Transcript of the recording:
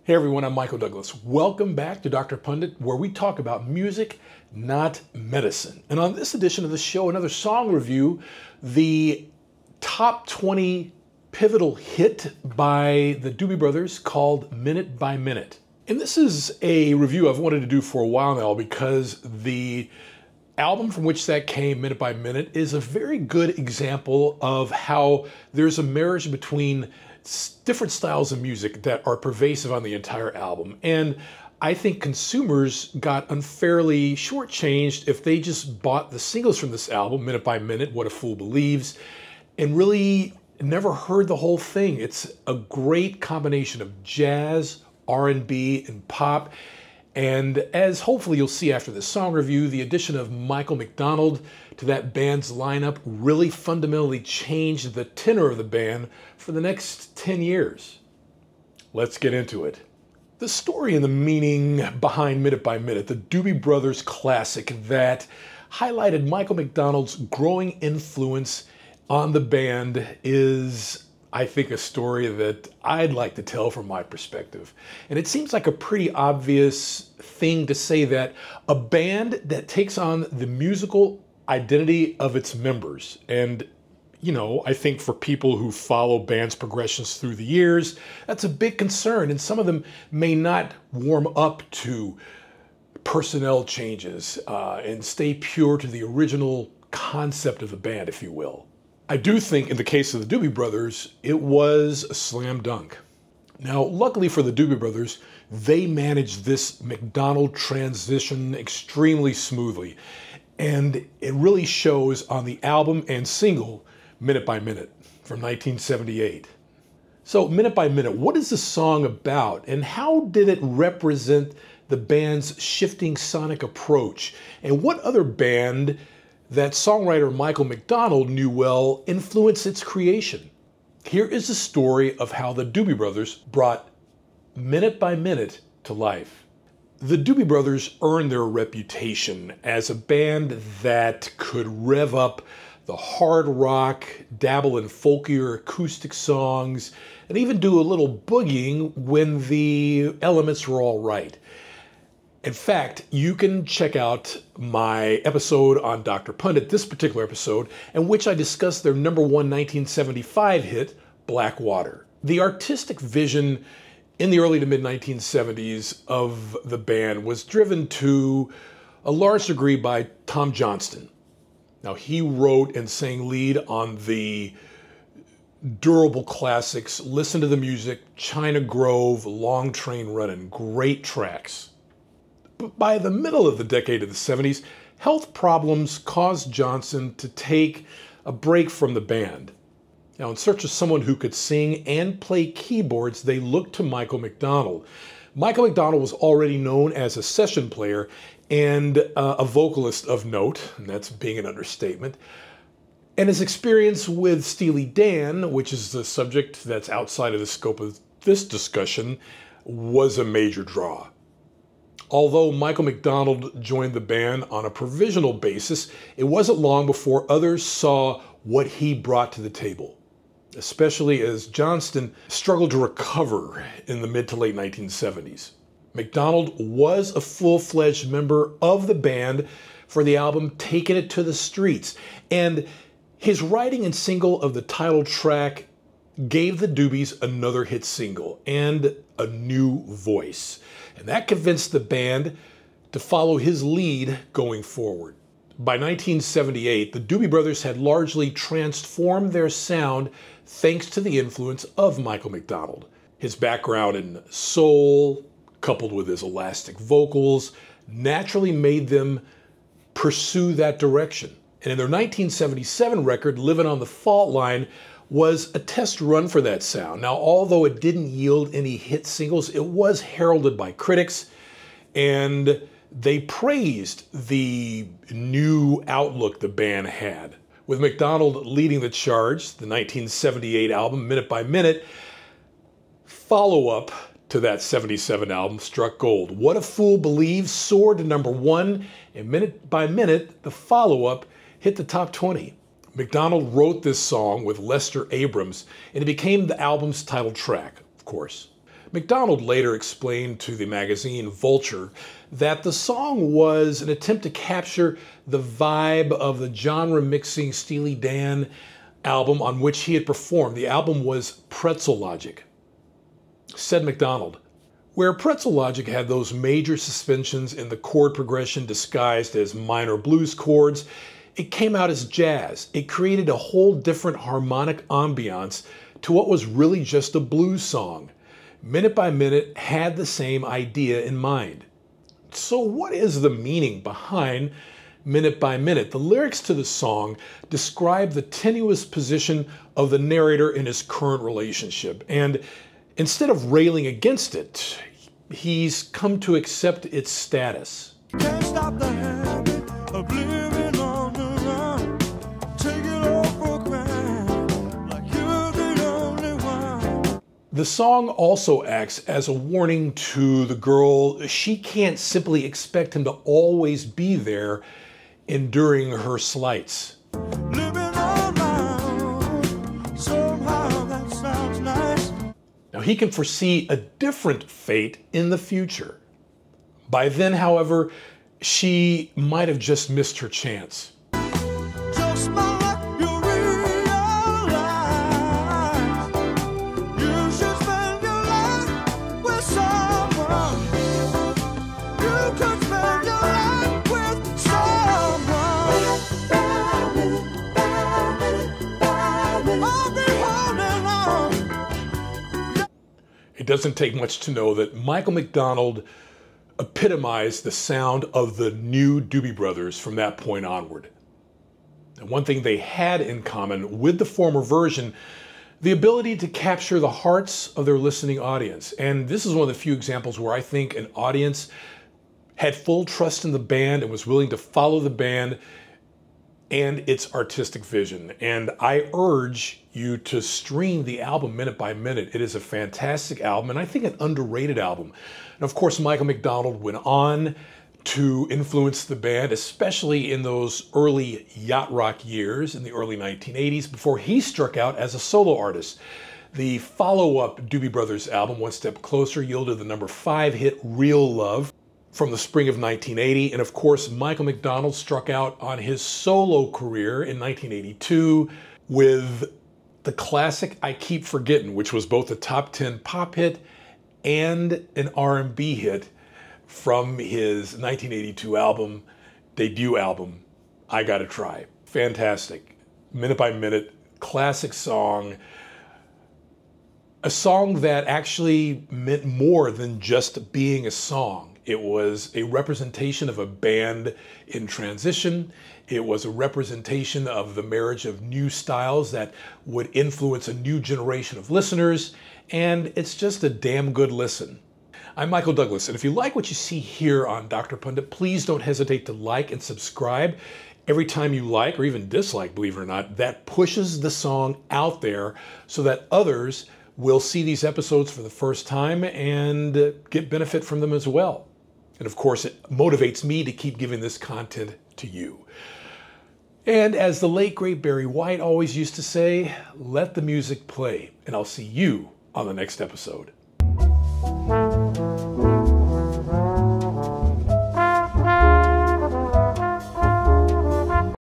Hey everyone, I'm Michael Douglas. Welcome back to Dr. Pundit, where we talk about music, not medicine. And on this edition of the show, another song review, the top 20 pivotal hit by the Doobie Brothers called Minute by Minute. And this is a review I've wanted to do for a while now because the album from which that came, Minute by Minute, is a very good example of how there's a marriage between different styles of music that are pervasive on the entire album. And I think consumers got unfairly shortchanged if they just bought the singles from this album, Minute by Minute, What a Fool Believes, and really never heard the whole thing. It's a great combination of jazz, R&B, and pop. And as hopefully you'll see after this song review, the addition of Michael McDonald to that band's lineup really fundamentally changed the tenor of the band for the next 10 years. Let's get into it. The story and the meaning behind Minute by Minute, the Doobie Brothers classic that highlighted Michael McDonald's growing influence on the band, is, I think, a story that I'd like to tell from my perspective. And it seems like a pretty obvious thing to say that a band that takes on the musical identity of its members, and you know, I think for people who follow bands' progressions through the years, that's a big concern, and some of them may not warm up to personnel changes and stay pure to the original concept of the band, if you will. I do think in the case of the Doobie Brothers, it was a slam dunk. Now, luckily for the Doobie Brothers, they managed this McDonald transition extremely smoothly. And it really shows on the album and single, Minute by Minute, from 1978. So, Minute by Minute, what is the song about? And how did it represent the band's shifting sonic approach? And what other band that songwriter Michael McDonald knew well influenced its creation? Here is the story of how the Doobie Brothers brought Minute by Minute to life. The Doobie Brothers earned their reputation as a band that could rev up the hard rock, dabble in folkier acoustic songs, and even do a little boogieing when the elements were all right. In fact, you can check out my episode on Dr. Pundit, this particular episode, in which I discussed their number one 1975 hit, Black Water. The artistic vision in the early to mid 1970s of the band was driven to a large degree by Tom Johnston. Now, he wrote and sang lead on the durable classics, Listen to the Music, China Grove, Long Train Runnin', great tracks. But by the middle of the decade of the 70s, health problems caused Johnson to take a break from the band. Now, in search of someone who could sing and play keyboards, they looked to Michael McDonald. Michael McDonald was already known as a session player and a vocalist of note, and that's being an understatement. And his experience with Steely Dan, which is the subject that's outside of the scope of this discussion, was a major draw. Although Michael McDonald joined the band on a provisional basis, it wasn't long before others saw what he brought to the table, especially as Johnston struggled to recover in the mid to late 1970s. McDonald was a full-fledged member of the band for the album Taking It to the Streets, and his writing and single of the title track gave the Doobies another hit single and a new voice. And that convinced the band to follow his lead going forward. By 1978, the Doobie Brothers had largely transformed their sound thanks to the influence of Michael McDonald. His background in soul, coupled with his elastic vocals, naturally made them pursue that direction. And in their 1977 record, Living on the Fault Line, was a test run for that sound. Now, although it didn't yield any hit singles, it was heralded by critics, and they praised the new outlook the band had. With McDonald leading the charge, the 1978 album, Minute by Minute, follow-up to that 77 album, struck gold. What a Fool Believes soared to number one, and Minute by Minute, the follow-up, hit the top 20. McDonald wrote this song with Lester Abrams, and it became the album's title track, of course. McDonald later explained to the magazine Vulture that the song was an attempt to capture the vibe of the genre-mixing Steely Dan album on which he had performed. The album was Pretzel Logic. Said McDonald, where Pretzel Logic had those major suspensions in the chord progression disguised as minor blues chords, it came out as jazz. It created a whole different harmonic ambiance to what was really just a blues song. Minute by Minute had the same idea in mind. So what is the meaning behind Minute by Minute? The lyrics to the song describe the tenuous position of the narrator in his current relationship. And instead of railing against it, he's come to accept its status. Can't stop the habit of living on the run. Take it all for granted, like you're the only one. The song also acts as a warning to the girl. She can't simply expect him to always be there, enduring her slights. Living on my own, somehow that sounds nice. Now, he can foresee a different fate in the future. By then, however, she might have just missed her chance. Just my luck, you realize you should spend your life with someone. You could spend your life with someone. I'll be holding on. It doesn't take much to know that Michael McDonald epitomized the sound of the new Doobie Brothers from that point onward. And one thing they had in common with the former version, the ability to capture the hearts of their listening audience. And this is one of the few examples where I think an audience had full trust in the band and was willing to follow the band and its artistic vision. And I urge you to stream the album Minute by Minute. It is a fantastic album, and I think an underrated album. And of course, Michael McDonald went on to influence the band, especially in those early yacht rock years in the early 1980s, before he struck out as a solo artist. The follow-up Doobie Brothers album, One Step Closer, yielded the #5 hit Real Love from the spring of 1980. And of course, Michael McDonald struck out on his solo career in 1982 with the classic I Keep Forgetting, which was both a top 10 pop hit and an R&B hit from his 1982 album, debut album, I Gotta Try. Fantastic. Minute by Minute, classic song. A song that actually meant more than just being a song. It was a representation of a band in transition. It was a representation of the marriage of new styles that would influence a new generation of listeners. And it's just a damn good listen. I'm Michael Douglas, and if you like what you see here on Dr. Pundit, please don't hesitate to like and subscribe. Every time you like or even dislike, believe it or not, that pushes the song out there so that others will see these episodes for the first time and get benefit from them as well. And of course, it motivates me to keep giving this content to you. And as the late, great Barry White always used to say, let the music play, and I'll see you on the next episode.